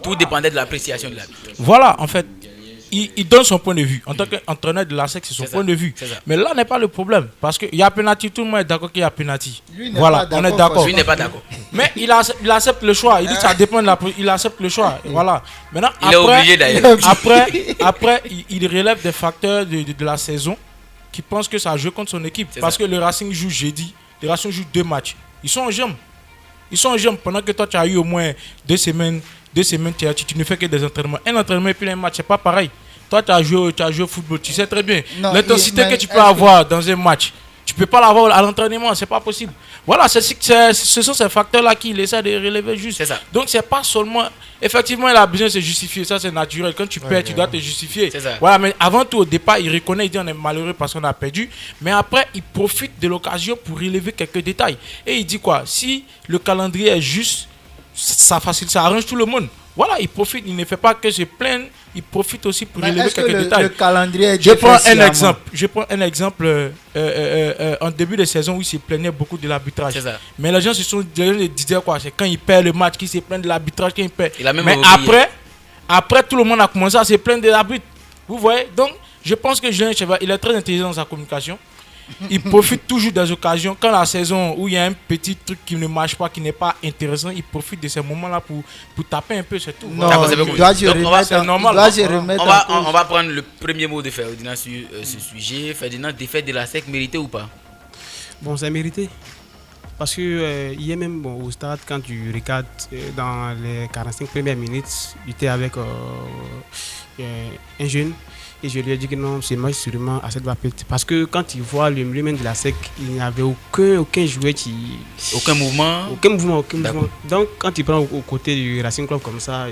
Tout dépendait de l'appréciation de l'arbitre. Voilà, en fait, il donne son point de vue. En tant qu'entraîneur de la SEC, c'est son point de vue. Mais là n'est pas le problème. Parce qu'il y a penalty, tout le monde est d'accord qu'il y a penalty. Voilà, on est d'accord. Lui n'est pas d'accord. Mais il accepte le choix. Il dit que ça dépend de la. Il accepte le choix. Voilà. Maintenant, il est obligé d'ailleurs. Après, il relève des facteurs de la saison qui pensent que ça joue contre son équipe. Parce que le Racing joue jeudi. Le Racing joue 2 matchs. Ils sont en jambes. Pendant que toi, tu as eu au moins 2 semaines. Tu ne fais que des entraînements. Un entraînement et puis un match, c'est pas pareil. Toi, tu as joué au football. Tu sais très bien. L'intensité que tu peux avoir dans un match, tu peux pas l'avoir à l'entraînement. C'est pas possible. Voilà, ce sont ces facteurs-là qu'il essaie de relever juste. Donc, c'est pas seulement. Effectivement, il a besoin de se justifier. Ça, c'est naturel. Quand tu perds, tu dois te justifier. Voilà, mais avant tout, au départ, il reconnaît, il dit on est malheureux parce qu'on a perdu. Mais après, il profite de l'occasion pour relever quelques détails. Et il dit quoi? Si le calendrier est juste, ça arrange tout le monde. Voilà, il profite, il ne fait pas que se plaindre, il profite aussi pour relever quelques détails. Le calendrier est Je prends un exemple en début de saison où il se plaignait beaucoup de l'arbitrage. Mais les gens disaient quoi? C'est quand il perd le match qu'il se plaint de l'arbitrage, quand il perd. Mais après, tout le monde a commencé à se plaindre de l'arbitre. Vous voyez? Donc, je pense que Julien Cheval, il est très intelligent dans sa communication. Il profite toujours des occasions. Quand la saison où il y a un petit truc qui ne marche pas, qui n'est pas intéressant, il profite de ces moments-là pour taper un peu, c'est tout. Non, c'est normal. On va prendre le premier mot de Ferdinand sur ce sujet. Ferdinand, défaite de la SEC, mérité ou pas? Bon, c'est mérité. Parce que hier même au stade, quand tu regardes dans les 45 premières minutes, j'étais avec un jeune. Et je lui ai dit que non, ce match sûrement à cette vapette. Parce que quand il voit le milieu de la SEC, il n'y avait aucun joueur qui. Aucun mouvement. Donc quand il prend aux côtés du Racing Club comme ça,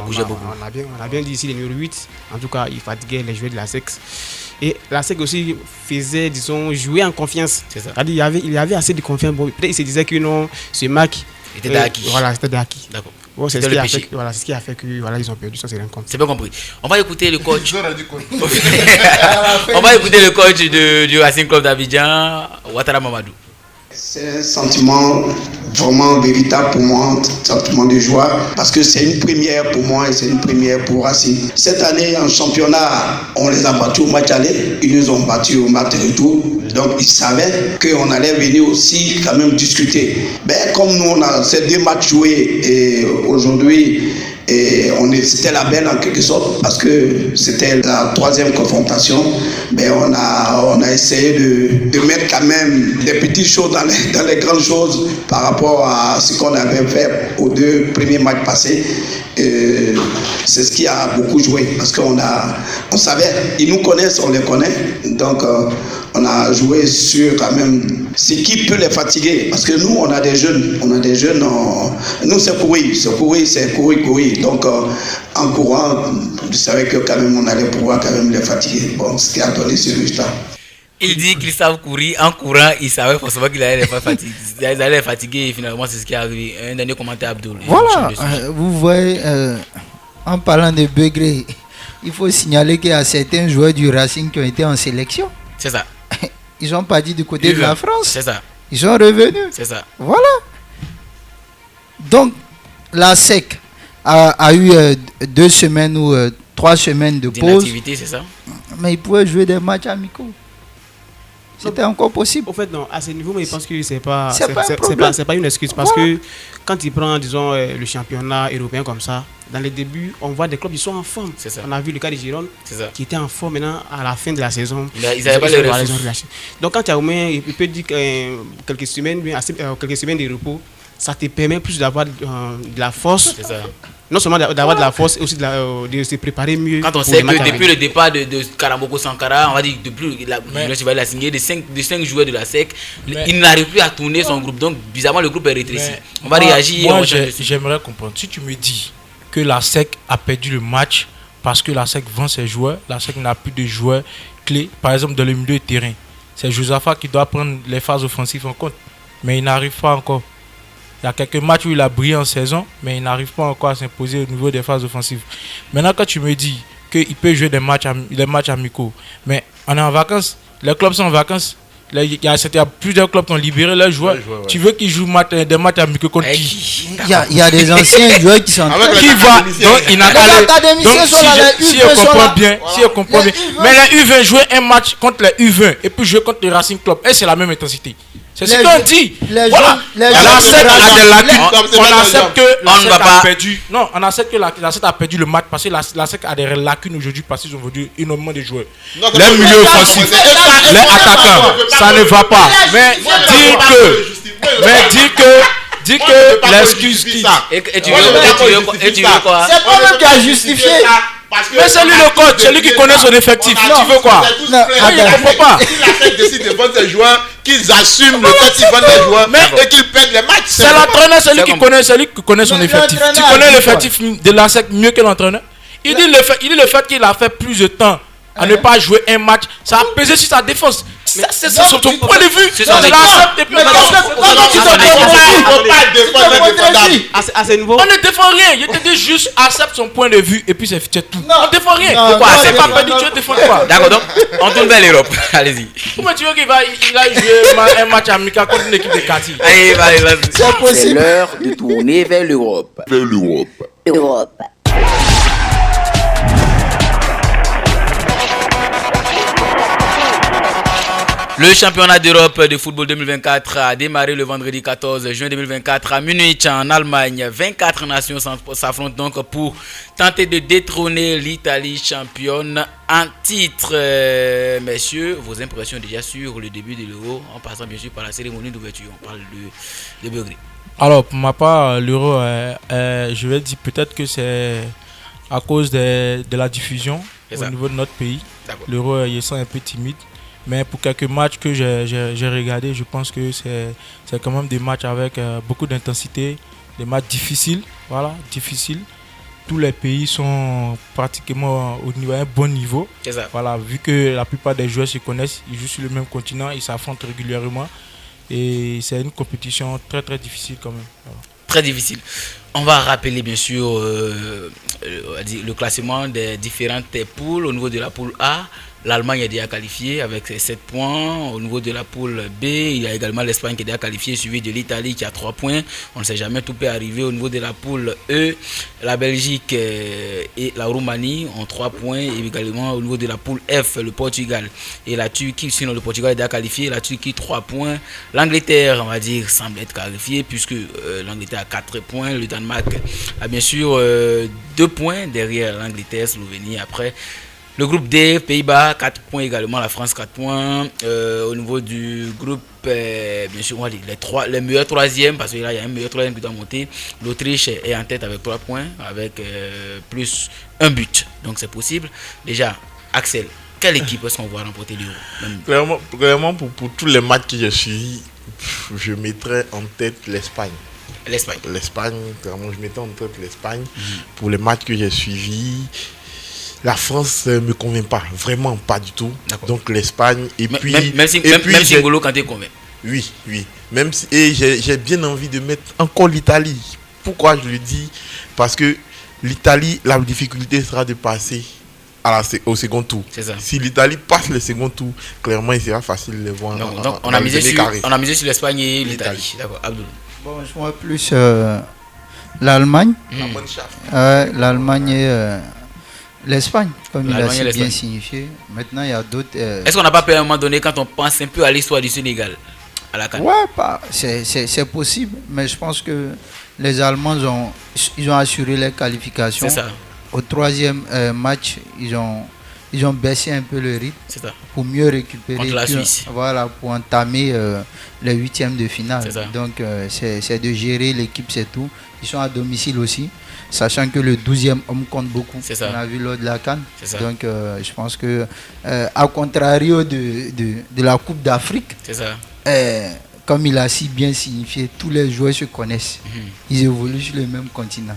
bougeait beaucoup. On a bien dit ici le numéro 8. En tout cas, il fatiguait les joueurs de la SEC. Et la SEC aussi faisait, disons, jouer en confiance. C'est ça. C'est-à-dire, il y avait assez de confiance. Bon, peut-être il se disait que non, ce match. Était d'acquis. Voilà, c'était d'acquis. D'accord. Bon, c'est ce qui a fait que ils ont perdu, ça c'est rien compte. C'est bien compris. On va écouter le coach. On va écouter le coach du Racing Club d'Abidjan, Ouattara Mamadou. C'est un sentiment vraiment véritable pour moi, un sentiment de joie, parce que c'est une première pour moi et c'est une première pour Racing. Cette année en championnat, on les a battus au match aller, ils nous ont battus au match retour, donc ils savaient qu'on allait venir aussi quand même discuter. Ben, comme nous on a ces 2 matchs joués et aujourd'hui, c'était la belle en quelque sorte parce que c'était la 3e confrontation. Mais on a essayé de mettre quand même des petites choses dans les grandes choses par rapport à ce qu'on avait fait aux 2 premiers matchs passés. C'est ce qui a beaucoup joué parce qu'on savait, ils nous connaissent, on les connaît. Donc on a joué sur quand même ce qui peut les fatiguer parce que nous on a des jeunes, nous c'est courir. Donc en courant, je savais que quand même on allait pouvoir quand même les fatiguer. Bon, ce qui a donné ce résultat. Il dit qu'ils savent courir. En courant, il savait forcément qu'il allait les fatiguer. Et finalement, c'est ce qui est arrivé. Un dernier commentaire, Abdoul. Voilà, vous voyez, en parlant de Begré, il faut signaler qu'il y a certains joueurs du Racing qui ont été en sélection. C'est ça. Ils sont partis du côté de la France. C'est ça. Ils sont revenus. C'est ça. Voilà. Donc, la SEC a eu 2 semaines ou 3 semaines de pause. C'est ça. Mais ils pouvaient jouer des matchs amicaux. C'était encore possible. Au fait, non, à ce niveau, mais je pense que c'est pas une excuse. Parce que quand il prend, disons, le championnat européen comme ça, dans les débuts, on voit des clubs qui sont en forme. On a vu le cas de Gironde qui était en forme maintenant à la fin de la saison. Ils n'avaient pas les ressources. Donc quand tu as au moins, il peut dire quelques semaines de repos, ça te permet plus d'avoir de la force. C'est ça. Non seulement d'avoir de la force, aussi de se préparer mieux. Quand on sait que depuis le départ de Karamboko Sankara, on va dire depuis il a signé de 5 joueurs de la SEC, il n'arrive plus à tourner son groupe. Donc bizarrement le groupe est rétréci. On va réagir. Moi j'aimerais comprendre. Si tu me dis que la SEC a perdu le match parce que la SEC vend ses joueurs, la SEC n'a plus de joueurs clés, par exemple dans le milieu de terrain, c'est Josaphat qui doit prendre les phases offensives en compte, mais il n'arrive pas encore. Il y a quelques matchs où il a brillé en saison, mais il n'arrive pas encore à s'imposer au niveau des phases offensives. Maintenant, quand tu me dis qu'il peut jouer des matchs amicaux, mais on est en vacances, les clubs sont en vacances, Il y a plusieurs clubs qui ont libéré leurs joueurs. Tu veux qu'ils jouent des matchs amicaux contre qui? Il y a des anciens joueurs qui sont qui va. Donc, il n'a pas si on comprend bien. Mais les U20 jouer un match contre les U20 et puis jouer contre les Racing Club, et c'est la même intensité. C'est ce qu'on dit. Voilà. On accepte que la SEC a perdu. Non, on accepte que la SEC a perdu le match parce que la SEC a des lacunes aujourd'hui parce qu'ils ont vendu énormément de joueurs. Les milieux offensifs, les attaquants, ça ne va pas. Mais dire que l'excuse qui. Et tu veux quoi? C'est pas lui qui a justifié. Mais c'est lui le coach, c'est lui qui connaît son effectif. Tu veux quoi? Non, il ne comprend pas. Si la SEC décide de vendre ses joueurs, qu'ils assument le fait qu'ils vendent les joueurs et qu'ils perdent les matchs. C'est l'entraîneur, c'est lui qui connaît son effectif. Tu connais l'effectif de la SEC mieux que l'entraîneur. Il dit le fait qu'il a fait plus de temps à ne pas jouer un match, ça a pesé sur sa défense. C'est son point de vue. C'est son à ce niveau. On ne défend rien. Je te dis juste accepte son point de vue et puis c'est tout. On ne défend rien. Pourquoi c'est pas perdu, tu ne défends pas. D'accord, donc on tourne vers l'Europe. Allez-y. Comment tu veux qu'il va jouer un match amical contre une équipe de quartier? Allez, vas-y. C'est l'heure de tourner vers l'Europe. Europe. Le championnat d'Europe de football 2024 a démarré le vendredi 14 juin 2024 à Munich en Allemagne. 24 nations s'affrontent donc pour tenter de détrôner l'Italie championne en titre. Messieurs, vos impressions déjà sur le début de l'Euro en passant bien sûr par la cérémonie d'ouverture. On parle de Begré. Alors pour ma part, l'Euro, je vais dire peut-être que c'est à cause de la diffusion au niveau de notre pays. L'Euro, il est un peu timide. Mais pour quelques matchs que j'ai regardés, je pense que c'est quand même des matchs avec beaucoup d'intensité, des matchs difficiles. Voilà, difficiles. Tous les pays sont pratiquement au niveau, à un bon niveau. C'est ça. Voilà, vu que la plupart des joueurs se connaissent, ils jouent sur le même continent, ils s'affrontent régulièrement. Et c'est une compétition très très difficile quand même. Voilà. Très difficile. On va rappeler bien sûr le classement des différentes poules. Au niveau de la poule A, l'Allemagne est déjà qualifiée avec 7 points. Au niveau de la poule B, il y a également l'Espagne qui est déjà qualifiée, suivi de l'Italie qui a 3 points. On ne sait jamais, tout peut arriver. Au niveau de la poule E, la Belgique et la Roumanie ont 3 points. Et également au niveau de la poule F, le Portugal et la Turquie, sinon le Portugal est déjà qualifié, la Turquie 3 points. L'Angleterre, on va dire, semble être qualifiée puisque l'Angleterre a 4 points. Le Danemark a bien sûr 2 points derrière l'Angleterre, Slovénie. Après, le groupe D, Pays-Bas, 4 points également, la France 4 points. Au niveau du groupe, bien sûr, on va dire les meilleurs troisièmes, parce que là, il y a un meilleur troisième qui doit monter. L'Autriche est en tête avec 3 points, avec plus un but. Donc c'est possible. Déjà, Axel, quelle équipe est-ce qu'on va remporter l'Euro? Clairement, pour tous les matchs que j'ai suivis, je mettrais en tête l'Espagne. L'Espagne, clairement, je mettais en tête l'Espagne. Pour les matchs que j'ai suivis, la France ne me convainc pas, vraiment pas du tout. D'accord. Donc l'Espagne et puis même si N'Golo Kanté convainc. Oui. Même si, et j'ai bien envie de mettre encore l'Italie. Pourquoi je le dis? Parce que l'Italie, la difficulté sera de passer au second tour. C'est ça. Si l'Italie passe le second tour, clairement il sera facile de les voir. Donc on a misé sur l'Espagne et l'Italie. D'accord, Abdoul. Bon, je vois plus l'Allemagne. L'Allemagne et l'Espagne, comme il a si bien signifié. Maintenant, il y a d'autres. Est-ce qu'on n'a pas peur à un moment donné quand on pense un peu à l'histoire du Sénégal, à la CAN? Ouais, c'est possible, mais je pense que les Allemands ils ont assuré les qualifications. C'est ça. Au troisième match, ils ont baissé un peu le rythme. C'est ça. Pour mieux récupérer. Contre la Suisse. Voilà, pour entamer les huitièmes de finale. C'est ça. Donc, c'est de gérer l'équipe, c'est tout. Ils sont à domicile aussi. Sachant que le 12e homme compte beaucoup. C'est ça. On a vu lors de la CAN. Donc je pense que à contrario de la Coupe d'Afrique, c'est ça. Comme il a si bien signifié, tous les joueurs se connaissent. Ils évoluent sur le même continent.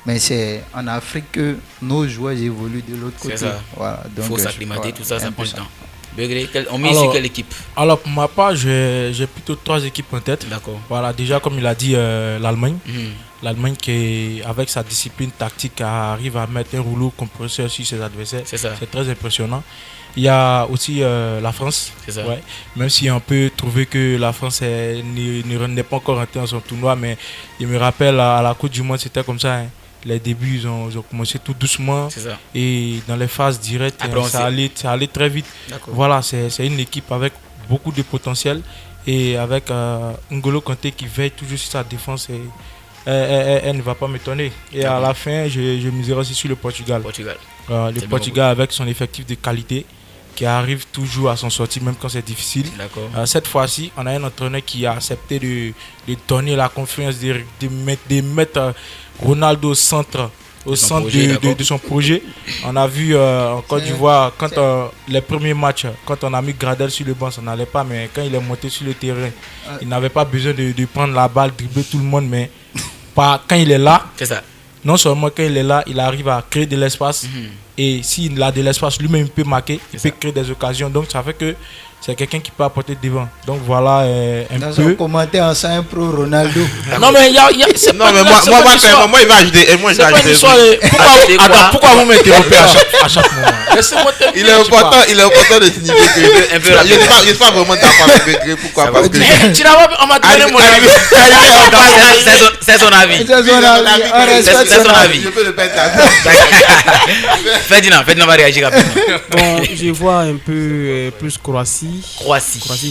Mais c'est en Afrique que nos joueurs évoluent de l'autre côté. C'est ça. Voilà. Il faut s'acclimater, tout ça, ça prend du temps. Begré, on mise sur quelle équipe? Alors, pour ma part, j'ai plutôt 3 équipes en tête. D'accord. Voilà, déjà, comme il a dit, l'Allemagne. L'Allemagne qui, avec sa discipline tactique, arrive à mettre un rouleau compresseur sur ses adversaires. C'est ça. C'est très impressionnant. Il y a aussi la France. C'est ça. Ouais. Même si on peut trouver que la France n'est pas encore rentrée dans son tournoi, mais il me rappelle à la Coupe du Monde, c'était comme ça. Hein. Les débuts, ils ont commencé tout doucement. C'est ça. Et dans les phases directes, ça allait très vite. Voilà, c'est une équipe avec beaucoup de potentiel. Et avec N'Golo Kanté qui veille toujours sur sa défense. Elle ne va pas m'étonner. Et à la fin, je miserai aussi sur le Portugal. Le Portugal avec son effectif de qualité qui arrive toujours à s'en sortir même quand c'est difficile. Cette fois-ci, on a un entraîneur qui a accepté de donner la confiance de mettre Ronaldo au centre de son projet. On a vu en Côte d'Ivoire, quand les premiers matchs, quand on a mis Gradel sur le banc, ça n'allait pas, mais quand il est monté sur le terrain, il n'avait pas besoin de prendre la balle, dribbler tout le monde, mais quand il est là, c'est ça. Non seulement quand il est là, il arrive à créer de l'espace. Et s'il a de l'espace, lui-même il peut marquer, il peut créer des occasions. Donc ça fait que c'est quelqu'un qui peut apporter devant. Donc voilà un peu. Un commentaire en 5 pro Ronaldo. Non mais moi il va ajouter. Et moi je vais ajouter. Pourquoi vous m'interrompez à chaque moment? Il est important de signifier que je ne suis pas vraiment d'accord avec Begré. Pourquoi? Parce que on m'a donné mon avis. C'est son avis. C'est son avis. Je peux le perdre. Ferdinand va réagir rapidement. Bon, je vois un peu plus Croatie.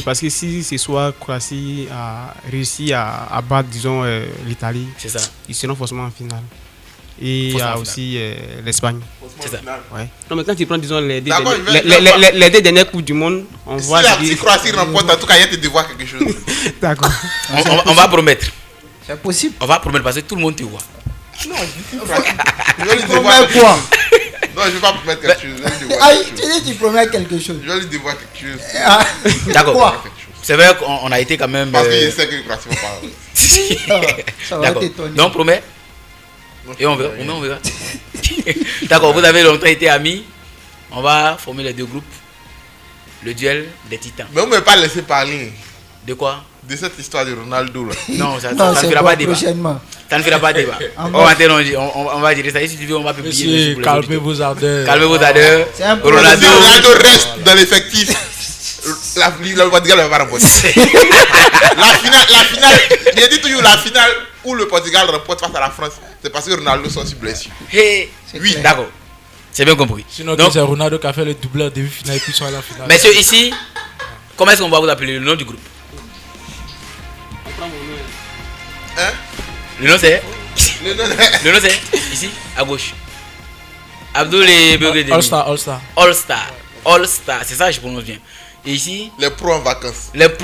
Parce que si ce soir Croatie a réussi à battre, disons, l'Italie, c'est ça. Ils seront forcément en finale. Et il y a aussi l'Espagne. C'est ça. Ouais. Non, mais quand tu prends, disons, les 2 dernières Coupes du Monde, on voit. Si Croatie remporte, en tout cas, il y a de devoir quelque chose. D'accord. On va promettre. C'est possible. On va promettre parce que tout le monde te voit. Non, je vais lui devoir quoi? Non, je ne vais pas promettre quelque chose. Tu promets quelque chose. Je vais lui devoir quelque chose. D'accord. C'est vrai qu'on a été quand même. Parce que je sais que Croatie va pas. D'accord. Donc, on promet. Et on verra. D'accord, vous avez longtemps été amis. On va former les 2 groupes. Le duel des titans. Mais vous ne m'avez pas laissé parler. De quoi? De cette histoire de Ronaldo là. Non, ça ne fera pas débat. Ça ne fera pas débat. On va dire ça. Si tu veux, on va publier. Monsieur, calmez vos ardeurs. Ronaldo reste dans l'effectif. Le Portugal ne va pas remporter. La finale, j'ai dit toujours la finale où le Portugal remporte face à la France, c'est parce que Ronaldo sont sur blessure. Oui, d'accord. C'est bien compris. Sinon, c'est Ronaldo qui a fait le doubleur demi-finale et puis sont à la finale. Messieurs, ici, comment est-ce qu'on va vous appeler le nom du groupe? Hein? Le nom c'est ici, à gauche. Abdoul et Begré. All Star, c'est ça je prononce bien. Et ici, les pros en vacances. Vous êtes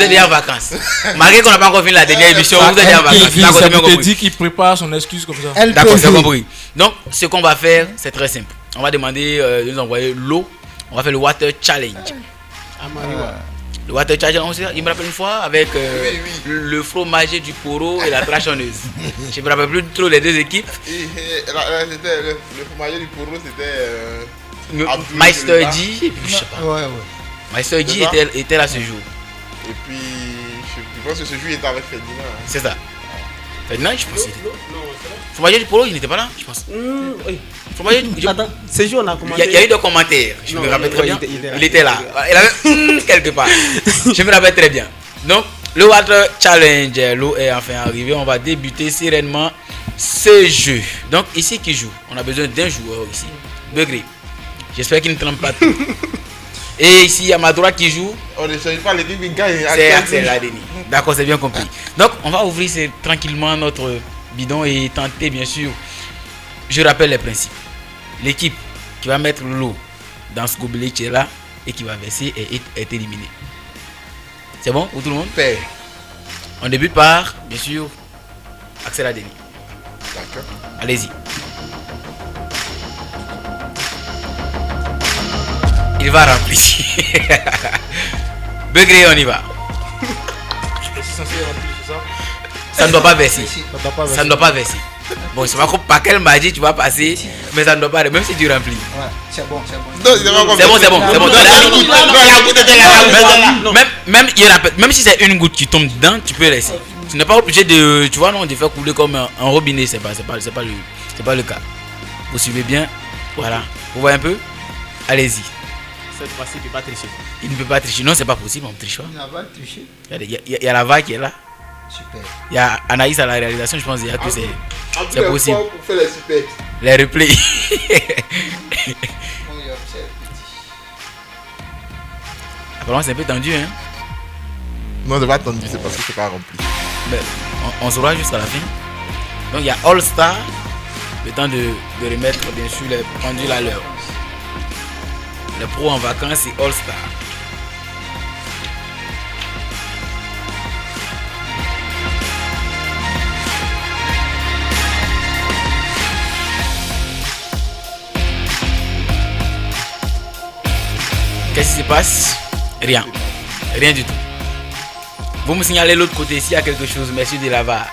déjà en vacances. Malgré qu'on n'a pas encore fini la dernière émission, vous êtes déjà en vacances. D'accord, c'est dit qu'il prépare son excuse comme ça. D'accord, c'est compris. Donc, ce qu'on va faire, c'est très simple. On va demander de nous envoyer l'eau. On va faire le Water Challenge. Le Water Challenge, il me rappelle une fois avec le fromager du Poro et la trachonneuse. Je ne me rappelle plus trop les 2 équipes. Le fromager du Poro, c'était Meister G. Et puis, je sais pas. Meister G était là ce jour. Et puis, je pense que ce jour il était avec Ferdinand. C'est ça. Ferdinand, je pense. Fromager du Poro, il n'était pas là, je pense. Attends, ce jour on a commenté. Il y a eu des commentaires, je me rappelle très bien. Il était là. Il avait quelque part. Je me rappelle très bien. Donc, le Water Challenge, l'eau est enfin arrivée. On va débuter sereinement ce jeu. Donc, ici qui joue, on a besoin d'un joueur ici. Begré. J'espère qu'il ne trempe pas tout. Et ici, à ma droite qui joue, on ne change pas l'équipe qui gagne. C'est Axel Adeni. D'accord, c'est bien compris. Donc, on va ouvrir tranquillement notre bidon et tenter, bien sûr. Je rappelle les principes. L'équipe qui va mettre l'eau dans ce gobelet qui est là et qui va verser est éliminée. C'est bon pour tout le monde? On débute par, bien sûr, Axel Adeni. D'accord. Allez-y. Il va remplir. Begré, on y va. Ça ne doit pas verser. Ça ne doit pas verser. Bon, je ne sais pas par quelle magie tu vas passer Mais ça ne doit pas, même si tu remplis. Ouais, c'est bon. Même si c'est une goutte qui tombe dedans, tu peux laisser. Tu n'es pas obligé de, tu vois, non, de faire couler comme un robinet, c'est pas le cas. Vous suivez bien, voilà. Vous voyez un peu? Allez-y. Cette fois-ci, il ne peut pas tricher. Il ne peut pas tricher. Non, c'est pas possible, on ne triche pas. Il n'a pas triché. Il y a la vague qui est là. Super. Il y a Anaïs à la réalisation, je pense qu'il y a que c'est possible. Pour faire les super. Les replays. Apparemment, c'est un peu tendu, hein? Non, c'est pas tendu, c'est parce que c'est pas rempli. Mais on saura jusqu'à la fin. Donc, il y a All Star. Le temps de remettre, bien sûr, les pendules à l'heure. Les pros en vacances, c'est All Star. Qu'est-ce qui se passe? Rien. Rien du tout. Vous me signalez l'autre côté s'il y a quelque chose, monsieur de Lava.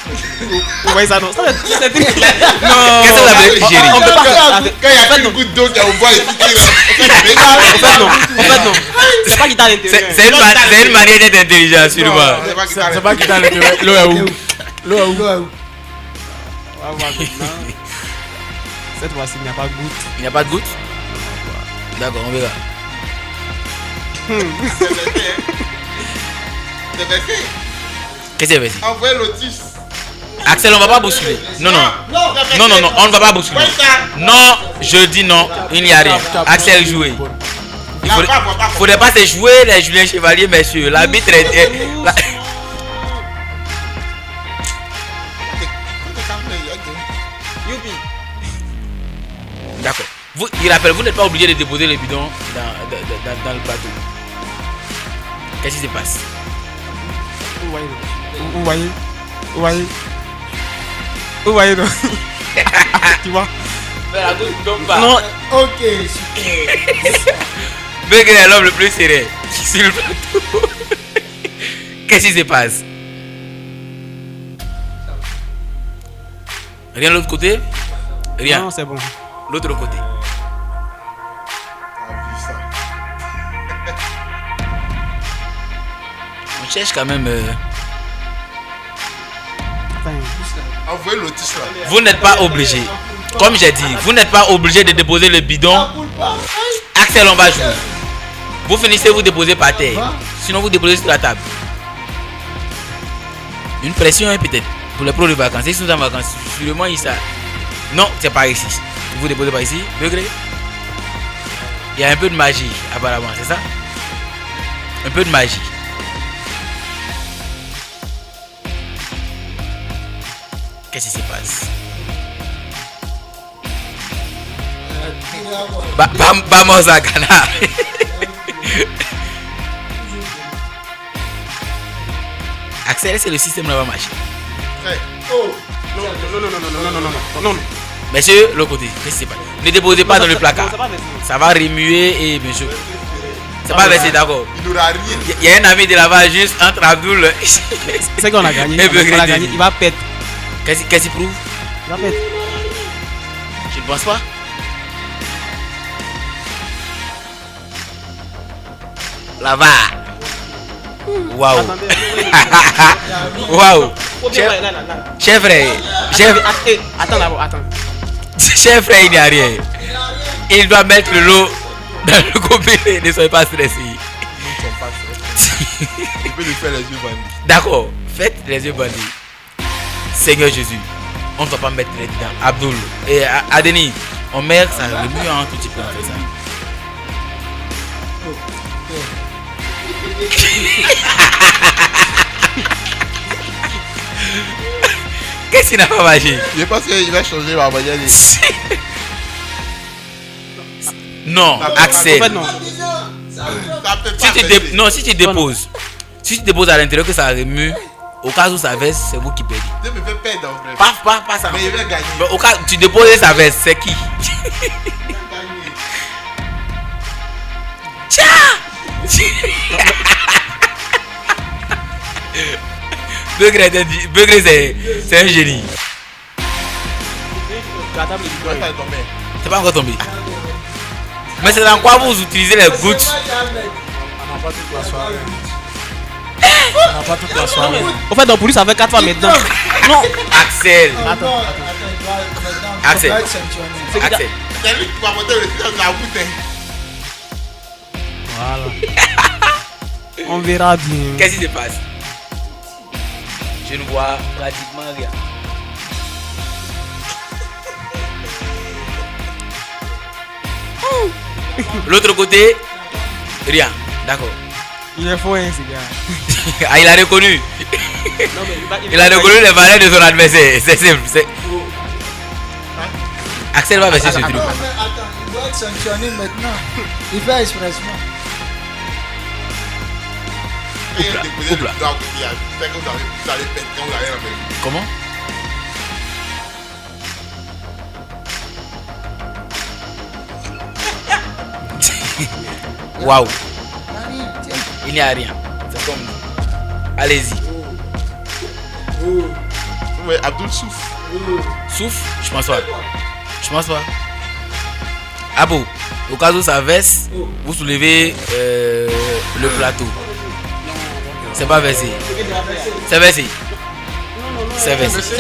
Vous voyez ça, non? Non. Qu'est-ce que vous avez fait, chérie? Quand il y a une goutte d'eau qui envoie les piquets, En fait, non. C'est pas qu'il t'a l'intérieur. C'est une manière d'être intelligent, sûrement. C'est pas qu'il t'a l'intérêt. L'eau est où? L'eau est où? Cette fois-ci, il n'y a pas de goutte. Il n'y a pas de goutte? D'accord, on verra. Qu'est-ce que c'est? envoyez l'autis. Axel, on va pas bousculer. Non, on ne va pas bousculer. Non, je dis non, il n'y a rien. Axel, jouez. Il faudrait pas se jouer les Julien Chevalier, messieurs. L'arbitre est. D'accord. Il rappelle, vous n'êtes pas obligé de déposer les bidons dans le plateau. Qu'est-ce qui se passe? Vous voyez, non? Tu vois? Mais la goutte ne tombe pas. Non. Ok, super. Begré est l'homme le plus serré sur le plateau. Qu'est-ce qui se passe? Rien de l'autre côté? Rien. Non, c'est bon. L'autre côté. On cherche quand même. Envoyez l'autis là. Vous n'êtes pas obligé. Comme j'ai dit, vous n'êtes pas obligé de déposer le bidon. Axel, on va jouer. Vous finissez, vous déposez par terre. Sinon, vous déposez sur la table. Une pression, hein, peut-être. Pour les pros de vacances. Ils sont en vacances. Sûrement, ils savent. Non, c'est pas ici. Vous déposez par ici. Degré. Il y a un peu de magie, apparemment, c'est ça? Un peu de magie. Qu'est-ce qui se passe? Vamos a ganar. Accélérer, c'est le système là va marcher. Oh Non. Monsieur, l'autre côté, qu'est-ce qui se passe? Ne déposez pas dans le placard. Ça va remuer et monsieur. C'est pas versé, d'accord. Il n'aura rien. Il y a un ami de là-bas juste entre Abdoul. C'est qu'on a gagné. Il va pète. Qu'est-ce qu'il prouve? Il va pète. Je ne pense pas. Là-bas. Waouh. Waouh. Chef frère. Attends d'abord, attends. Chef frère, il n'y a rien. Il doit mettre l'eau dans le gobelet. Ne soyez pas stressés. On peut lui faire les yeux bandits. D'accord. Faites les yeux bandits. Seigneur Jésus, on ne va pas mettre les dedans. Abdoul et Adeni, on met ça remue un tout petit peu. On fait ça. Qu'est-ce qu'il n'a pas marché? Je pense qu'il va changer ma manière de... Non, Axel. En fait, non. Si tu déposes, à l'intérieur que ça remue, au cas où ça verse, c'est vous qui perdez. Je me fais perdre en vrai. Pas ça. Mais il va gagner. Mais au cas où tu déposes et ça verse, c'est qui? Tiens! Begré, c'est un génie. C'est pas encore tombé. Mais c'est dans quoi vous utilisez les gouttes? On n'a pas toute la soirée. On n'a pas toute la soirée. Au fait, donc pour lui, ça fait 4 fois maintenant. Non. Axel. Attends. Axel. C'est lui qui va monter le système de la bouteille. Voilà. On verra bien. Qu'est-ce qui se passe? Je ne vois pratiquement rien. L'autre côté, rien. D'accord. Il est faux, hein, ce gars. Ah, il a reconnu. Il a reconnu les valeurs de son adversaire. C'est simple. Axel va verser ce truc. Attends, il doit être sanctionné maintenant. Il fait expressément. Comment? Waouh. Il n'y a rien. C'est comme nous. Allez-y. Ouais, Abdul souffle. Souffle? Je pense pas. Je pense pas. Abou, au cas où ça verse, vous soulevez le plateau. C'est pas versé. C'est versé. C'est versé. C'est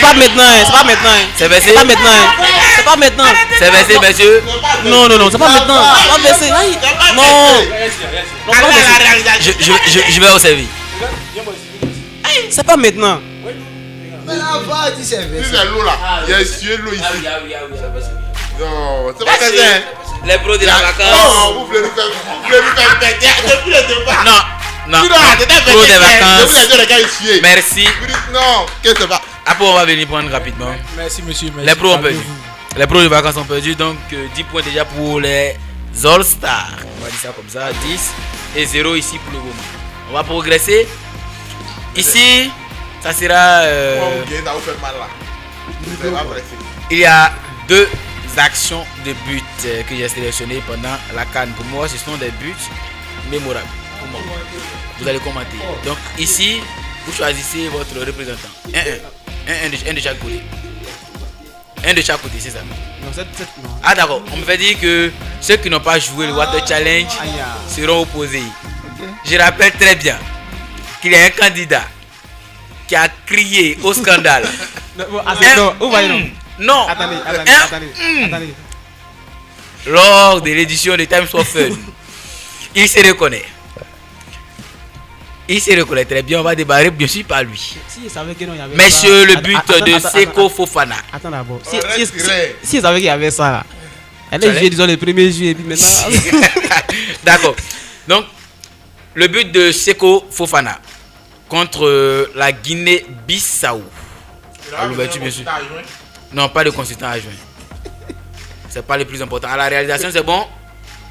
pas maintenant, c'est pas maintenant. C'est versé. C'est pas maintenant. C'est pas maintenant. C'est versé, monsieur. Non, c'est pas maintenant. C'est pas versé. Non. Je vais observer. C'est pas maintenant. Mais la voix dit c'est versé. C'est l'eau là. Il y a essuyé l'eau ici. Non, c'est pas versé. Les pros de la vacance. Non, vous voulez nous faire péter depuis le départ. Non. Pro des vacances. Merci. Non, qu'est-ce que c'est pas? Après, on va venir prendre rapidement. Merci, monsieur. Merci. Les pros ont perdu. Les pros de vacances ont perdu. Donc, 10 points déjà pour les All-Stars. On va dire ça comme ça. 10 et 0 ici pour le moment. On va progresser. Ici, ça sera. Il y a 2 actions de but que j'ai sélectionnées pendant la CAN. Pour moi, ce sont des buts mémorables. Pour moi. Vous allez commenter. Donc ici, vous choisissez votre représentant. Un de chaque côté. Un de chaque côté, c'est ça. Non. Ah d'accord. On me fait dire que ceux qui n'ont pas joué le Water Challenge seront opposés. Je rappelle très bien qu'il y a un candidat qui a crié au scandale. Non. Attendez. Lors de l'édition de Times of Fun, il se reconnaît. Il se reconnaît très bien. On va débarrer bien sûr par lui. Messieurs, le but de Seko Fofana. Attends d'abord. Si il savait qu'il y avait ça là. Elle est jouée, disons, le 1er juillet et puis maintenant. D'accord. Donc, le but de Seko Fofana contre la Guinée-Bissau. À l'ouverture, bien sûr. Non, pas de consultant adjoint. C'est pas le plus important. À la réalisation, c'est bon.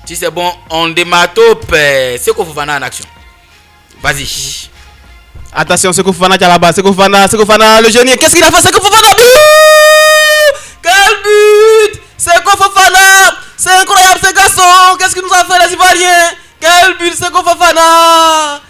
Si c'est bon, on démarre top. Seko Fofana en action. Vas-y. Attention, Seko Fofana qui est là-bas. Seko Fofana, le génie. Qu'est-ce qu'il a fait, Seko Fofana? Quel but! Seko Fofana! C'est incroyable ce garçon! Qu'est-ce qu'il nous a fait les Ivoiriens? Quel but, Seko Fofana!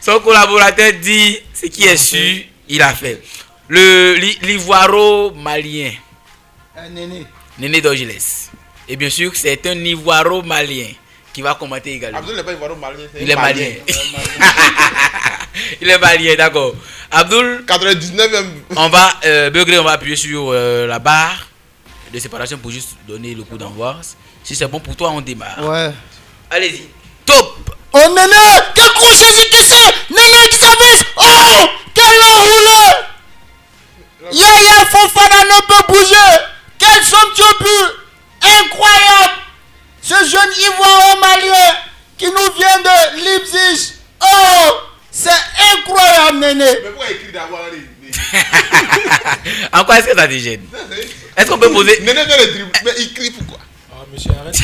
Son collaborateur dit ce qui est sûr, il a fait. L'ivoiro-malien Néné Dorgiles. Et bien sûr, c'est un ivoiro-malien qui va commenter également. Abdul n'est pas ivoiro-malien, il est malien. Il est malien, d'accord. Abdul, 99e. On va Begré, on va appuyer sur la barre de séparation pour juste donner le coup d'envoi. Si c'est bon pour toi, on démarre. Ouais. Allez-y. Top. Oh Néné, quel gros saisi que c'est! Néné qui s'avise! Oh! Quel enroulé! Yaya Fofana ne peut bouger! Quel somptueux but! Incroyable! Ce jeune ivoiro-malien qui nous vient de Leipzig! Oh! C'est incroyable, Néné! Mais pourquoi écrire d'abord En quoi est-ce que ça te gêne? Est-ce qu'on peut poser... Néné vient de dribble, mais il crie pourquoi? Monsieur, arrête.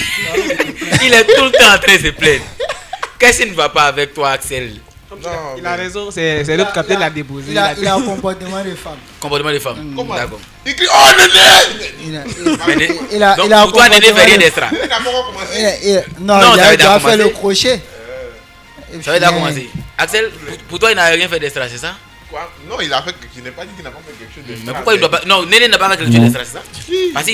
Il est tout le temps en train de se plaindre. Qu'est-ce qui ne va pas avec toi, Axel? Il a raison, c'est l'autre capitaine qui l'a déposé. Il a un comportement de femme. Comportement de femme. Comment? D'accord. Il crie oh Néné. Donc pour toi Néné fait rien d'extra. Non, il a déjà fait le crochet. Ça veut dire commencer. Axel, pour toi il n'a rien fait d'extra, c'est ça? Quoi? Non, il a fait. Je n'ai pas dit qu'il n'a pas fait quelque chose d'extra. Mais pourquoi il doit pas? Non, Néné n'a pas fait quelque chose d'extra, c'est ça? Parce que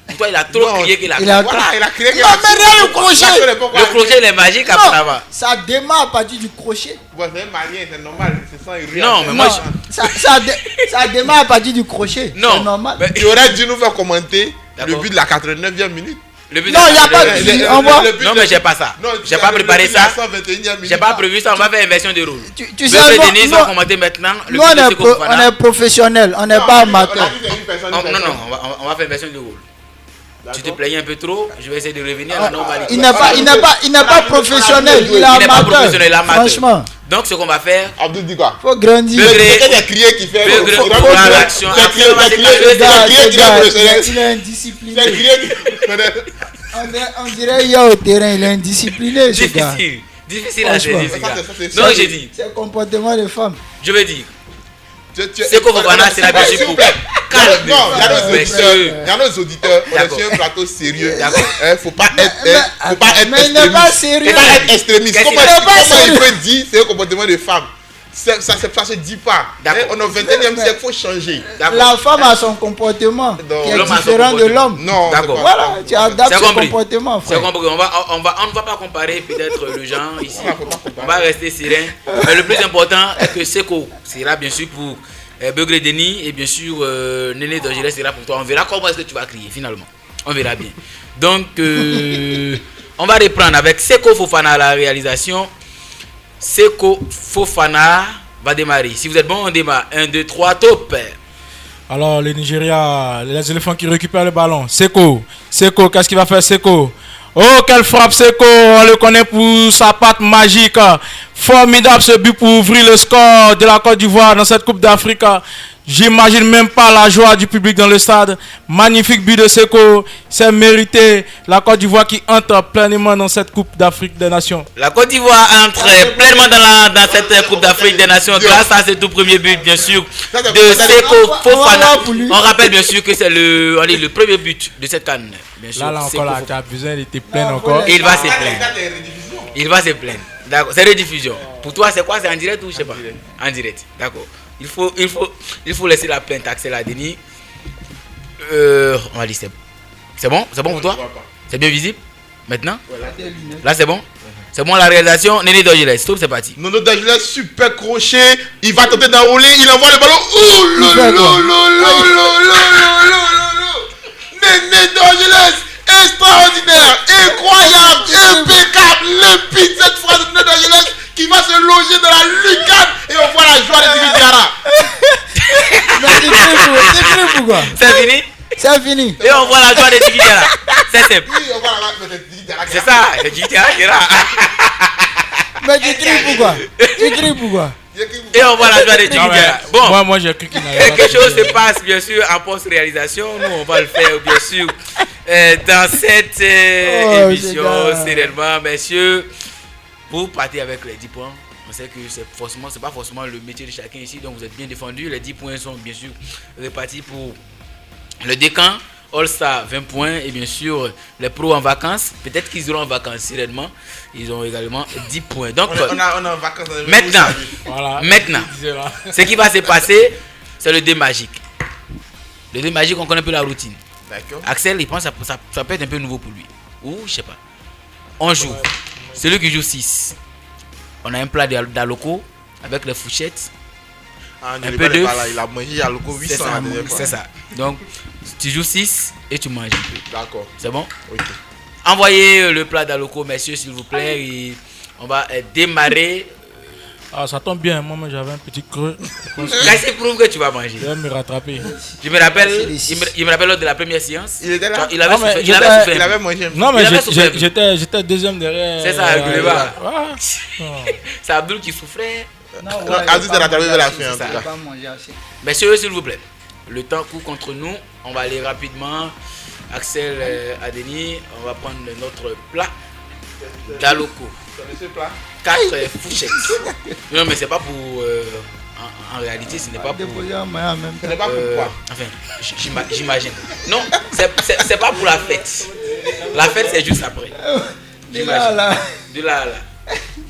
pour toi il a trop crié qu'il a. Voilà, il a crié qu'il a. Non, mais rien, le crochet. Le crochet il est magique à Panama. Ça démarre à partir du crochet. Ouais, c'est un malien, c'est normal. C'est ça, il Non, mais moi ça démarre à partir du crochet. Non. C'est normal. Il aurait dû nous faire commenter le but de la 89e minute. Non, il n'y a pas de. Non, mais j'ai pas ça. J'ai pas préparé ça. J'ai pas prévu ça. On va faire inversion de rôle. Tu sais, Denis va commenter maintenant. Nous, on est professionnels, on n'est pas amateurs. Non, on va faire inversion de rôle. Tu te plaignais un peu trop, je vais essayer de revenir à la normalité. Il n'est pas professionnel, il est amateur. Franchement. Donc ce qu'on va faire. Abdou dit quoi? Faut grandir. C'est des criers qui fait. L'action. Il est indiscipliné. On dirait il est au terrain, il est indiscipliné. Difficile à saisir. Non, j'ai dit. C'est un comportement de femme. Je veux dire. C'est qu'on va c'est la musique pour calme. Non, il y a nos auditeurs. On est sur un plateau sérieux. Faut pas être mais il n'est pas sérieux. Faut pas être extrémiste. Comment il peut dire c'est un comportement de femme? Ça se dit pas. On est au 21e siècle, il faut changer. La femme a son comportement qui est différent de l'homme. Non, d'accord. Voilà, tu adaptes son comportement. C'est compris. On ne va pas comparer peut-être le genre ici. On va rester serein. Mais le plus important est que Seko sera bien sûr pour Beugre Denis et bien sûr Néné Dangélès sera pour toi. On verra comment est-ce que tu vas crier finalement. On verra bien. Donc, on va reprendre avec Seko Fofana à la réalisation. Seko Fofana va démarrer. Si vous êtes bon, on démarre. 1, 2, 3, top. Alors, le Nigeria, les éléphants qui récupèrent le ballon. Seko, qu'est-ce qu'il va faire Seko? Oh, quelle frappe Seko! On le connaît pour sa patte magique. Formidable ce but pour ouvrir le score de la Côte d'Ivoire dans cette Coupe d'Afrique. J'imagine même pas la joie du public dans le stade. Magnifique but de Seko. C'est mérité. La Côte d'Ivoire qui entre pleinement dans cette Coupe d'Afrique des Nations. La Côte d'Ivoire entre pleinement dans cette Coupe d'Afrique des Nations grâce à ce tout premier but, bien sûr, de Seko Fofana. On rappelle bien sûr que c'est le premier but de cette CAN. Là encore, tu as besoin, il était plein encore. Il va se plaindre. Il va se plaindre. D'accord. C'est rediffusion. Pour toi, c'est quoi? C'est en direct ou je sais pas? En direct. D'accord. Il faut laisser la plainte à Axel Adeni. On va dire c'est bon? C'est bon pour toi? C'est bien visible? Maintenant? Là c'est bon? C'est bon la réalisation? Néné Dangélès, stop, c'est parti. Néné Dangélès, super crochet. Il va tenter d'enrouler, il envoie le ballon. Néné Dangélès, extraordinaire, incroyable, impeccable, limpide cette phrase de Néné Dangélès qui va se loger dans la lucarne et on voit la joie de Didi Diarra. C'est fini pourquoi? C'est fini? C'est fini. Et on voit la joie de Didi Diarra. C'est simple. Oui, on voit la joie de Didi Diarra. C'est ça, c'est Didi Diarra qui est là. Mais tu cries pourquoi? Et on voit la joie de Didi Diarra. Bon, moi j'ai cru qu'il n'avait pas. Quelque chose se passe bien sûr en post-réalisation. Nous on va le faire bien sûr dans cette émission sereinement, messieurs. Pour partir avec les 10 points, on sait que c'est pas forcément le métier de chacun ici, donc vous êtes bien défendus. Les 10 points sont bien sûr répartis pour le décan, All-Star 20 points et bien sûr les pros en vacances. Peut-être qu'ils iront en vacances sereinement. Ils ont également 10 points. Donc on a en vacances. Maintenant, ce qui va se passer, c'est le dé magique. Le dé magique, on connaît un peu la routine. D'accord. Axel, il pense que ça peut être un peu nouveau pour lui. Ou je sais pas. On joue. Celui qui joue 6. On a un plat d'Aloko avec les fourchettes. Un peu d'œuf. Il a mangé Aloko 800. C'est ça. Donc, tu joues 6 et tu manges un peu. D'accord. C'est bon? Ok. Envoyez le plat d'Aloko, messieurs, s'il vous plaît. Et on va démarrer. Ah, ça tombe bien. Moi, j'avais un petit creux. Qu'est-ce qui prouve que tu vas manger? Je vais me rattraper. Je me rappelle, il me rappelle lors de la première séance. Il était là. Il avait souffert. Il avait mangé. Non, mais j'étais deuxième derrière. C'est ça, c'est Abdul qui souffrait. Abdul s'est rattrapé vers la fin. En tout cas. Messieurs, s'il vous plaît, le temps court contre nous. On va aller rapidement. Axel Adeni, on va prendre notre plat d'Aloko. C'est plat. 4 fourchettes. Non, mais c'est pas pour. En réalité, ce n'est pas pour. Ce n'est pas pour quoi? Enfin, j'imagine. Non, c'est pas pour la fête. La fête, c'est juste après. De là à là. De là à là.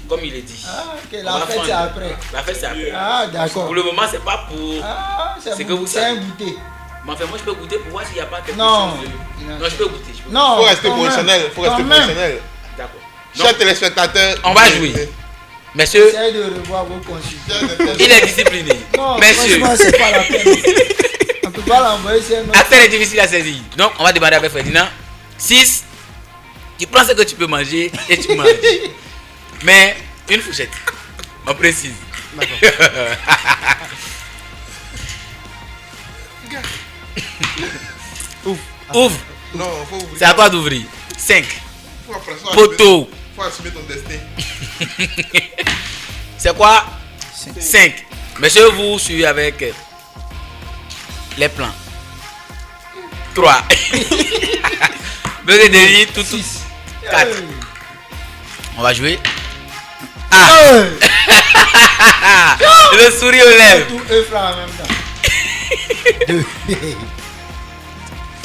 Comme il est dit. Ok, la fête, c'est après. La fête, c'est après. Ah, d'accord. Pour le moment, c'est pas pour. C'est que vous c'est un savez. goûter. Mais enfin, moi, je peux goûter pour voir s'il n'y a pas quelque Non. chose. Non, je peux goûter. Non. Faut rester quand professionnel. même. Faut rester Quand même. professionnel. D'accord. Chers téléspectateurs, On va jouer. Messieurs, Essayez de revoir vos consultants. il est discipliné. Non, Messieurs. franchement, c'est pas la peine. On peut pas l'envoyer, c'est un autre. Axel est difficile à saisir. Donc, on va demander avec Ferdinand. 6. Tu prends ce que tu peux manger et tu manges. Mais une fourchette. On précise. Ouvre. Non, faut ouvrir. C'est à toi d'ouvrir. 5. Faut Poteau. Faut assumer ton destin. C'est quoi? 5. Monsieur, vous suivez avec les plans. 3. Beurre de riz, tout. 4. On va jouer. Le sourire aux lèvres. Tout œuf là en même temps.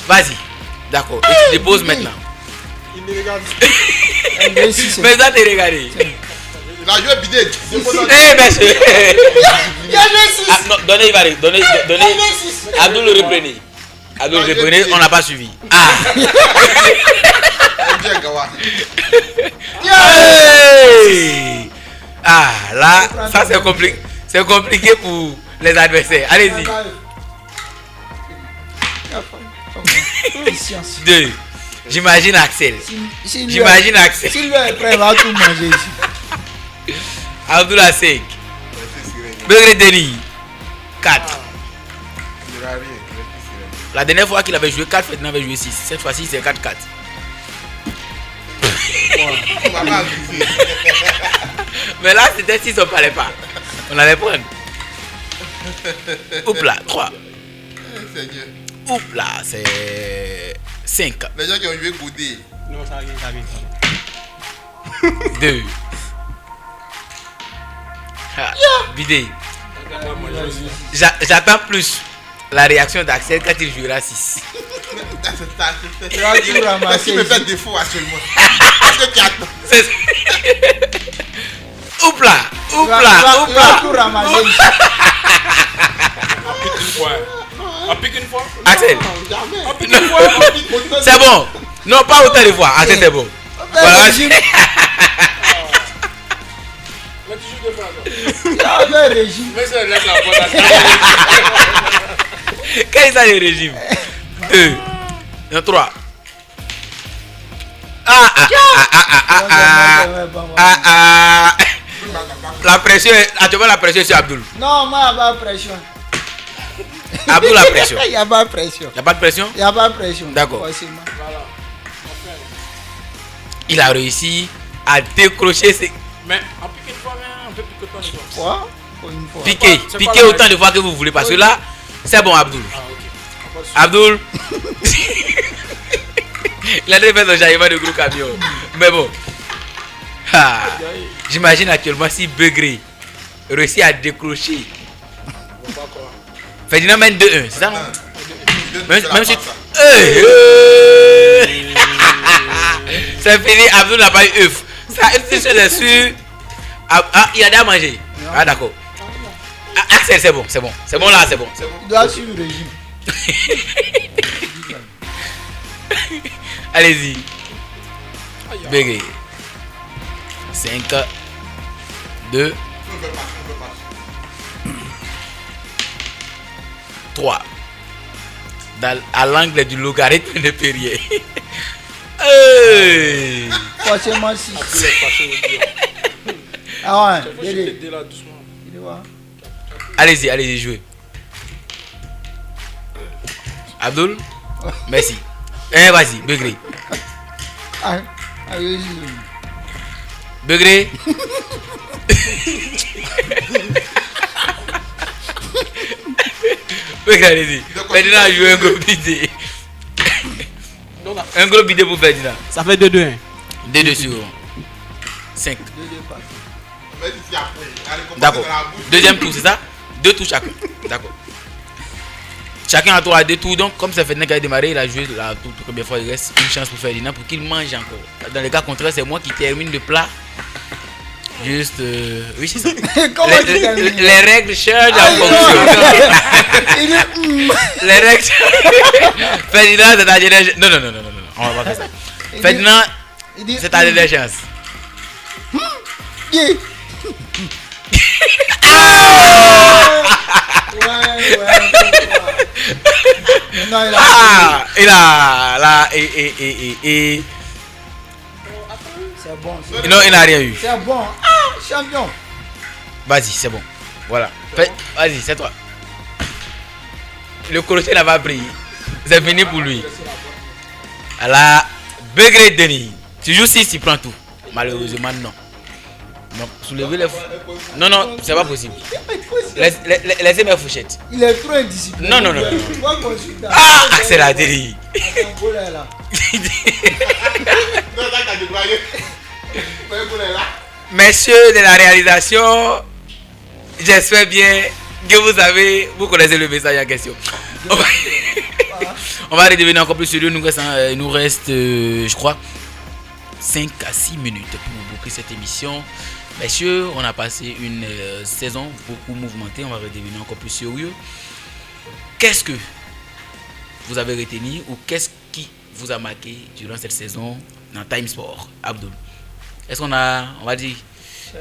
Vas-y. D'accord. Et tu déposes maintenant. Il me regarde. Mais ça t'es regardé. La joie est bidée. Eh monsieur. Il y a le 6. Non, donnez, il va aller. Donnez. Abdul le reprenez. Abdul le reprenez, on n'a pas suivi. Bien, Gawa. Hey! Là, ça c'est compliqué. C'est compliqué pour les adversaires. Allez-y. 2. J'imagine Axel. J'imagine Axel. Si lui est prêt, il va tout manger ici. Abdullah 5. Beurre Denis 4. La dernière fois qu'il avait joué 4, Ferdinand avait joué 6. Cette fois-ci, c'est 4-4. Mais là, c'était 6, on ne parlait pas. On allait prendre. Oups là, 3. Oups là, c'est 5. Les gens qui ont joué goûter. Non, ça vient. 2. Bidé. J'attends plus la réaction d'Axel quand il jouera 6. Tu me fais défaut actuellement. Parce que tu attends. Oups là. Tout ramasser ici. On pique une fois. Axel. On pique une fois. C'est bon. Non, pas autant de fois. Axel, c'est bon. Voilà. Mais tu joues de fois. Il y a un régime. Mais c'est laisse la bonne. Quel est ça le régime? 2. Non, 3. La pression, actuellement la pression sur Abdul. Non, moi, il n'y a pas de pression. Abdul la pression. Il n'y a pas de pression. Il n'y a pas de pression? Il n'y a pas de pression. D'accord. Forcément. Il a réussi à décrocher ses... Mais on pique une fois, on peut piquer autant de fois. Quoi? Pour une fois. Piquez autant de fois que vous voulez parce que là, c'est bon Abdul. Abdul. Il a déjà fait son jaillement de gros camion. Mais bon. J'imagine actuellement si Begré réussit à décrocher. Ferdinand mène 2-1, c'est ça non? Même si... C'est fini, Abdul n'a pas eu œuf. Ça, une chose est sûre. Il a déjà mangé. Ah d'accord. Axel, c'est bon. C'est bon là, c'est bon. Il doit suivre le régime. Allez-y. Begré. 5, 2, 3. À l'angle du logarithme de Perrier. Forcément 6. Ah ouais, allez-y, jouez. Abdul, merci. Vas-y, Begré. Allez-y. Begré. Begré, allez-y. Ferdinand a joué un gros bidé. Un gros bidé pour Ferdinand. Ça fait 2-2. 2-2 sur. 5. D'accord. Deuxième tour, c'est ça? 2 tours chacun. D'accord. Chacun a 3 à 2 tours. Donc, comme c'est Ferdinand qui a démarré, il a joué la toute première fois. Il reste une chance pour Ferdinand pour qu'il mange encore. Dans le cas contraire, c'est moi qui termine le plat. Juste. Oui, c'est ça. Les règles changent en fonction. Les règles changent. Ferdinand, c'est ta dernière chance. Non. On va pas faire ça. Ferdinand, c'est ta dernière chance. Et là, c'est bon. Non, il n'a rien eu. C'est bon. Champion. Vas-y, c'est bon. Voilà. Vas-y, c'est toi. Le crochet n'a pas pris. C'est fini pour lui. Alors, Begré Denis. Tu joues 6, tu prends tout. Malheureusement, non. Non, soulevez les non, c'est pas possible. Laissez mes fourchettes. Il est trop indiscipliné. Non. Ah, c'est la délit. Messieurs de la réalisation, j'espère bien que vous connaissez le message en question. On va redevenir encore plus sérieux. Il nous reste, je crois, 5 à 6 minutes pour boucler cette émission. Messieurs, on a passé une saison beaucoup mouvementée. On va redevenir encore plus sérieux. Qu'est-ce que vous avez retenu ou qu'est-ce qui vous a marqué durant cette saison dans Time Sport, Abdoul? Est-ce qu'on a, on va dire,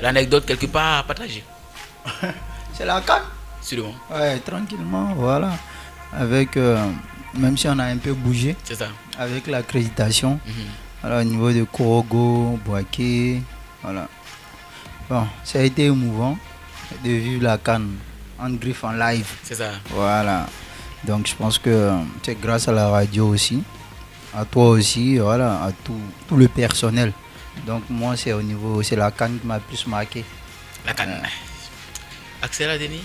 l'anecdote quelque part à partager? C'est la CAN. Sûrement. Ouais, tranquillement, voilà. Avec, même si on a un peu bougé. C'est ça. Avec l'accréditation. Voilà, au niveau de Korogo, Boaké, voilà. Bon, ça a été émouvant de vivre la CAN en griffe en live. C'est ça. Voilà. Donc je pense que c'est grâce à la radio aussi, à toi aussi, voilà, à tout le personnel. Donc moi c'est la CAN qui m'a plus marqué. La CAN. Axel Denis.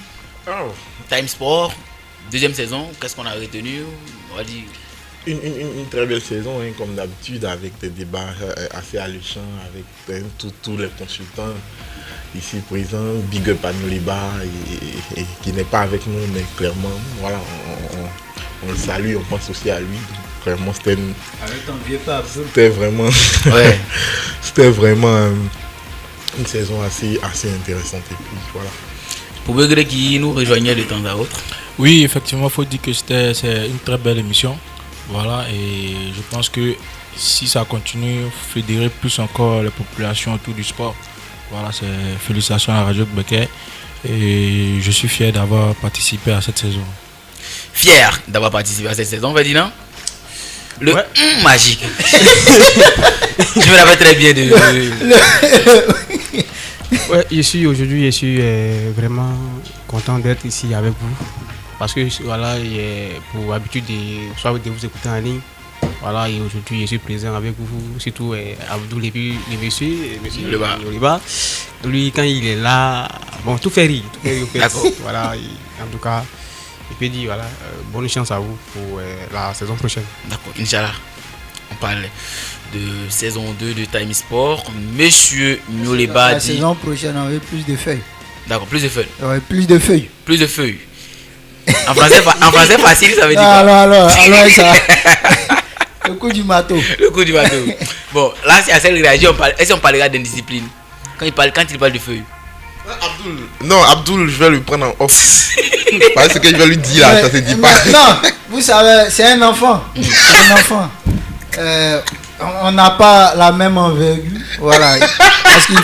Time Sport, deuxième saison, qu'est-ce qu'on a retenu? On va dire une très belle saison, hein, comme d'habitude, avec des débats assez alléchants avec tous les consultants ici présents. Big up à Noliba, et qui n'est pas avec nous, mais clairement, voilà, on le salue, on pense aussi à lui. Donc, clairement, c'était vraiment, ouais. C'était vraiment une saison assez intéressante. Et puis, voilà. Pour Begré qui nous rejoignait de temps à autre. Oui, effectivement, il faut dire que c'est une très belle émission. Voilà, et je pense que si ça continue, fédérer plus encore les populations autour du sport. Voilà, c'est félicitations à Radio Becker et je suis fier d'avoir participé à cette saison. Fier d'avoir participé à cette saison, on va dire non? Le magique. Je me rappelle très bien de... Ouais, je suis vraiment content d'être ici avec vous. Parce que voilà, pour habitude de vous écouter en ligne, voilà, et aujourd'hui je suis présent avec vous, surtout Abdoul et puis les messieurs Noliba. Lui, quand il est là, bon, tout fait rire. D'accord. Voilà, en tout cas, je peux dire voilà, bonne chance à vous pour la saison prochaine. D'accord, Inch'Allah. On parle de saison 2 de Time Sport. Monsieur Noliba dit... La saison prochaine, on avait plus de feuilles. D'accord, plus de feuilles. Ouais, plus de feuilles. Plus de feuilles. En français facile, ça veut dire quoi? Alors ça. Le coup du marteau. Le coup du marteau. Bon, là, c'est à celle réagir. Est-ce qu'on parlera d'indiscipline quand il parle de feuilles? Abdoul, je vais lui prendre en off. Parce que je vais lui dire là, ça se dit pas. Non, vous savez, c'est un enfant. On n'a pas la même envergure. Voilà. Parce qu'il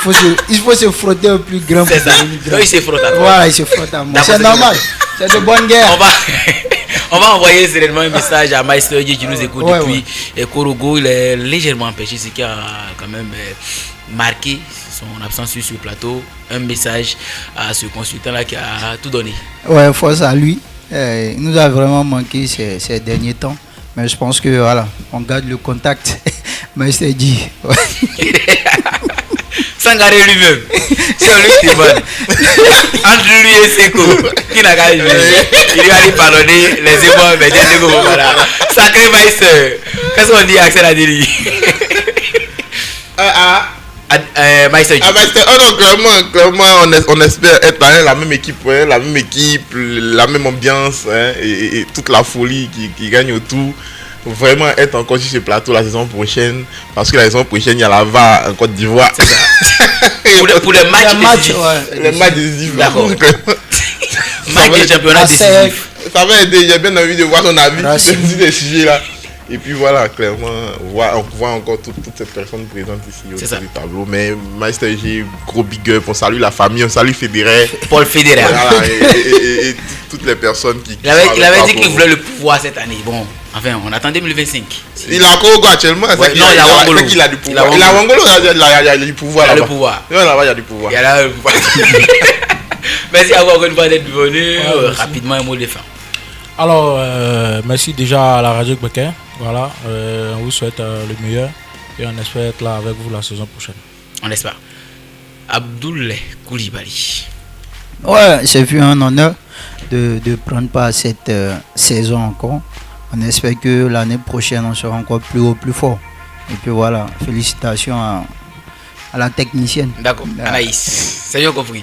faut se frotter au plus grand. C'est ça. Il se frotte à toi. Voilà, il se frotte à moi. C'est normal. C'est de bonne guerre. On va envoyer sereinement un message à Maestro qui nous écoute depuis Korogo. Il est légèrement empêché, ce qui a quand même marqué son absence sur ce plateau. Un message à ce consultant-là qui a tout donné. Ouais, force à lui. Il nous a vraiment manqué ces derniers temps. Mais je pense que voilà, on garde le contact. Maestro dit. Sangaré lui-même, c'est lui qui demande. Entre lui et Seko, qui n'a qu'à jouer. Il lui a dit pardonner les émois, mais Dieu Seko, voilà. Sacré maître, qu'est-ce qu'on dit à Axel Adili? Maïster. Clairement, on espère être dans la même équipe, la même ambiance et toute la folie qui gagne autour. Vraiment être encore sur ce plateau la saison prochaine, parce que la saison prochaine il y a la VAR en Côte d'Ivoire. C'est ça. pour les matchs les matchs décisifs. D'accord. Match de championnat décisif. Ça va aider, j'ai bien envie de voir son avis sur des sujets là. Et puis voilà, clairement, on voit encore toutes ces personnes présentes ici au tableau. Mais Maïster G, gros big up, on salue la famille, on salue Federer. Paul Federer. Voilà, et toutes les personnes qui... Il avait dit qu'il voulait le pouvoir cette année. Bon, enfin, on attend 2025. Il a encore quoi actuellement? Non, il a Wangolo. Il a du pouvoir. Il a Wangolo, il y a du pouvoir. Il a le pouvoir. Non, là-bas, il y a du pouvoir. Il y a le pouvoir. Merci à vous encore une fois d'être venu. Rapidement, un mot de fin. Alors, merci déjà à la Radio Becker. Voilà, on vous souhaite le meilleur et on espère être là avec vous la saison prochaine. On espère. Abdoul Koulibaly. Ouais, c'est vu un honneur de prendre part à cette saison encore. On espère que l'année prochaine, on sera encore plus haut, plus fort. Et puis voilà, félicitations à la technicienne. D'accord, Anaïs, c'est bien compris.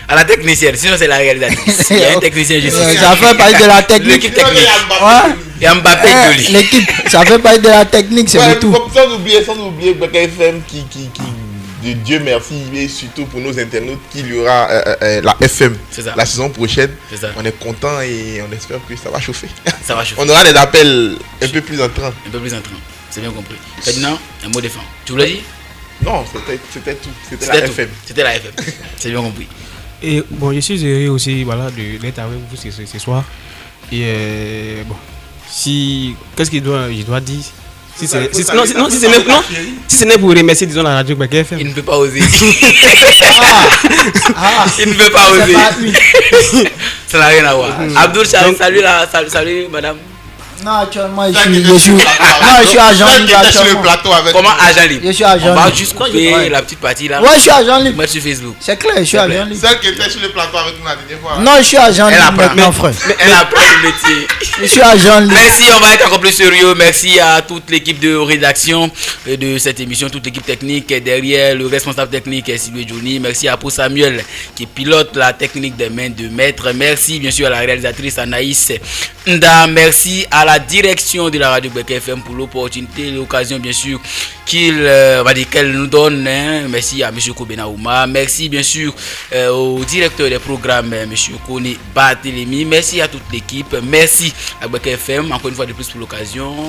À la technicienne, sinon c'est la réalisatrice. Il y a un technicien juste ici. Ça fait partie de la technique. L'équipe technique. Ouais. Et Mbappé Joli. L'équipe, ça fait partie de la technique, c'est le tout. Sans oublier Becker FM qui de Dieu merci, et surtout pour nos internautes qu'il y aura la FM la saison prochaine. On est content et on espère que ça va chauffer. Ça va chauffer. On aura des appels un peu plus entrants. Un peu plus entrants, c'est bien compris. Maintenant, un mot de fin. Tu voulais dire? Non, c'était tout. C'était la FM. C'était la FM. C'est bien compris. Et bon, je suis heureux aussi d'être avec vous ce soir. Et bon, qu'est-ce que je dois dire? Si ce n'est pour remercier, disons, la radio Becker FM. Il ne peut pas oser. Il ne peut pas oser. Ça n'a rien à voir. Abdoul, salut madame. Non, actuellement, je suis agent libre. Comment agent libre? Je suis agent libre. On va juste couper la petite partie là. Ouais, je suis agent libre. Mettre sur Facebook. C'est clair, je suis agent libre. Celle qui était sur le plateau avec nous la dernière fois. Non, je suis agent libre maintenant, frère. Elle apprend le métier. Je suis agent libre. Merci, on va être encore plus sérieux. Merci à toute l'équipe de rédaction de cette émission, toute l'équipe technique derrière le responsable technique Sylvie Johnny. Merci à Paul Samuel qui pilote la technique des mains de maître. Merci bien sûr à la réalisatrice Anaïs Nda. Merci à la direction de la radio Becker FM pour l'opportunité, l'occasion bien sûr qu'elle nous donne. Merci à M. Kobenaouma. Merci bien sûr au directeur des programmes, M. Kone Barthélémy. Merci à toute l'équipe. Merci à Becker FM encore une fois de plus pour l'occasion.